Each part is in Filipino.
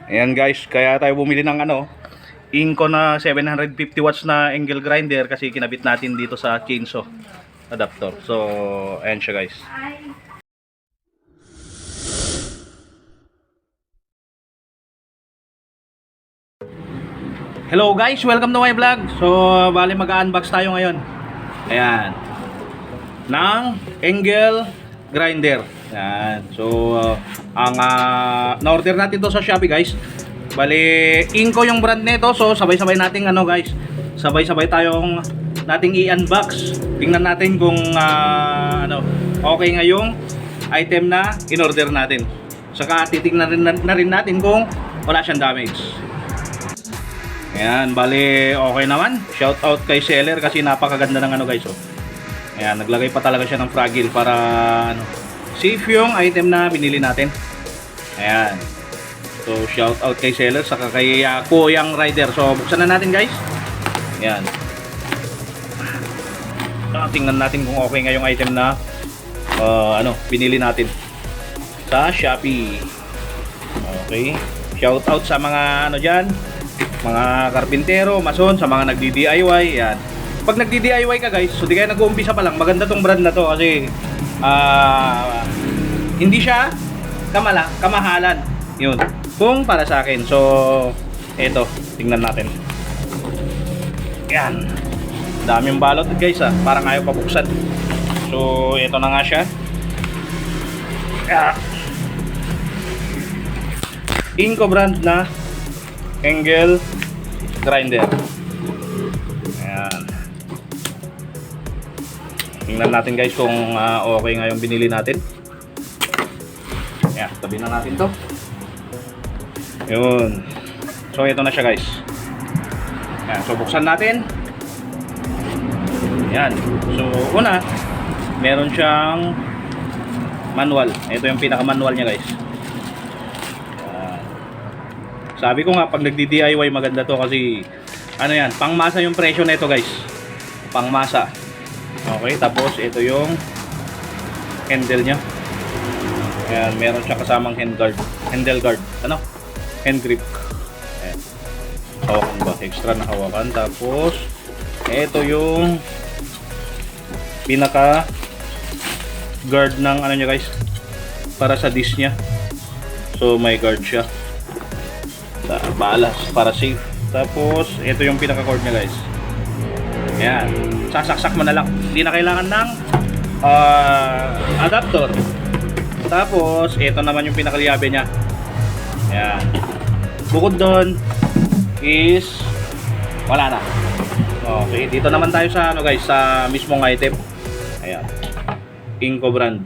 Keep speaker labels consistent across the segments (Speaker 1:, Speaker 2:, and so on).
Speaker 1: Ayan guys, kaya tayo bumili ng Inco na 750 watts na angle grinder kasi kinabit natin dito sa chainsaw adapter. So, ayan siya guys. Hello guys, welcome to my vlog. So, bali mag-unbox tayo ngayon. Ayan. Ng angle grinder. Ayan. So, na-order natin to sa Shopee guys. Bali, Inco yung brand nito. So, sabay-sabay nating guys. Sabay-sabay tayong nating i-unbox. Tingnan natin kung okay nga yung item na in-order natin. Saka titingnan na rin natin kung wala siyang damage. Ayan, bali okay naman. Shout out kay seller kasi napakaganda ng guys. Oh. Ayan, naglagay pa talaga siya ng fragile para safe yung item na binili natin. Ayan. So, shout out kay seller saka kay Kuyang Rider. So, buksan na natin guys. Ayan. Tingnan natin kung okay nga yung item na binili natin sa Shopee. Okay. Shout out sa mga dyan, mga karpintero, mason, sa mga nagdi-DIY. Yan. Pag nagdi-DIY ka guys, so di kayo nag-uumpisa pa lang, maganda tong brand na to kasi hindi siya kamahalan. Yun. Kung para sa akin. So, eto, tingnan natin. Yan. Daming balot guys parang ayaw pabuksan. So, eto na nga siya. Inco brand na angle grinder. Ayan. Tingnan natin guys kung okay nga yung binili natin. Ayan, tabi na natin to. Yun. So ito na siya guys. Ayan, so buksan natin. Ayan. So una, meron siyang manual. Ito yung pinaka-manual niya guys. Sabi ko nga pag nagdi-DIY maganda to kasi yan, pangmasa yung presyo nito guys. Pangmasa. Okay, tapos ito yung handle niya. Ayan, meron siya kasamang handle guard. Hand grip. Ayan. Hawakan ba? Extra na hawakan. Tapos ito yung pinaka guard ng niya guys. Para sa disc niya. So may guard siya. Balas para safe. Tapos ito yung pinaka cord niya guys. Ayan, sasaksak mo na lang, hindi na kailangan ng adapter. Tapos ito naman yung pinaka liabe niya. Ayan, bukod doon is wala na. Okay, dito naman tayo sa guys, sa mismong item. Ayan, Inco brand.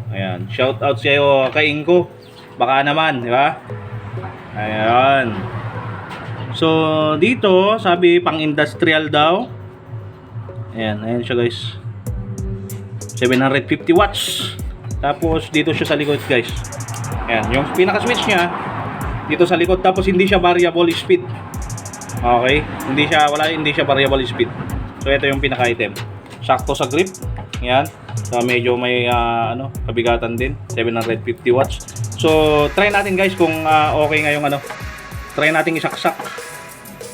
Speaker 1: Ayan, shout out sa iyo kay Inco, baka naman, di ba? Ayan. So, dito, sabi pang industrial daw. Ayan siya guys. 750 watts. Tapos, dito siya sa likod guys. Ayan, yung pinaka-switch niya, dito sa likod. Tapos, hindi siya variable speed. Okay? Hindi siya variable speed. So, ito yung pinaka-item. Sakto sa grip. Ayan. So, medyo may, kabigatan din. 750 watts. So, try natin guys kung okay nga yung try natin isaksak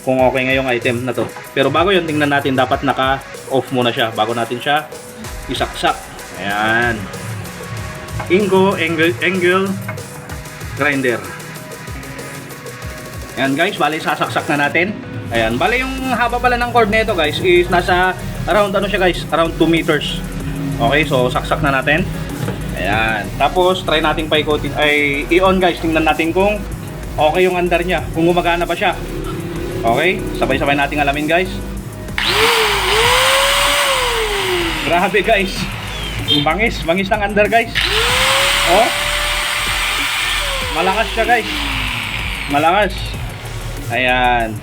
Speaker 1: kung okay nga yung item na to. Pero bago yun, tingnan natin, dapat naka-off muna siya bago natin siya isaksak. Ayan. Inco angle grinder. Ayan guys, bali sasaksak na natin. Ayan, bali yung haba pala ng cord nito guys is nasa around around 2 meters. Okay, so saksak na natin. Ayan. Tapos, try natin paikutin. I-on guys. Tingnan natin kung okay yung andar niya. Kung gumagana ba siya. Okay? Sabay-sabay natin alamin guys. Grabe guys. Bangis. Bangis ng andar guys. Oh. Malakas siya guys. Malakas. Ayan.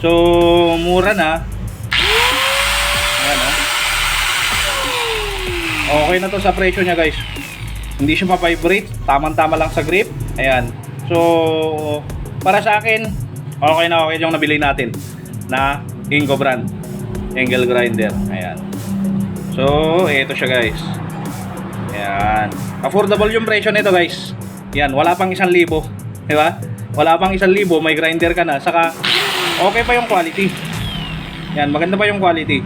Speaker 1: So, mura na. Ayan okay na to sa presyo niya guys. Hindi siya ma-vibrate, tamang-tama lang sa grip. Ayan. So, para sa akin, okay na okay yung nabili natin na Inco brand angle grinder. Ayan. So, ito siya guys. Ayan. Affordable yung presyo nito guys. Ayan, wala pang 1,000, di ba? wala pang 1,000, may grinder ka na, saka okay pa yung quality. Yan, maganda pa yung quality.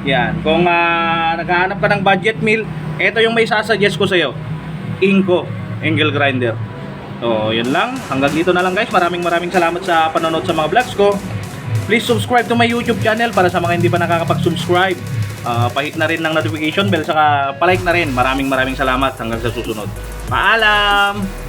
Speaker 1: Yan, kung naghahanap ka ng budget meal, ito yung may sasuggest ko sa'yo. Inco Angle Grinder. So, yun lang. Hanggang dito na lang guys. Maraming salamat sa panonood sa mga vlogs ko. Please subscribe to my YouTube channel para sa mga hindi pa nakakapag-subscribe. Pahit na rin ng notification bell, saka palike na rin. Maraming salamat. Hanggang sa susunod. Paalam!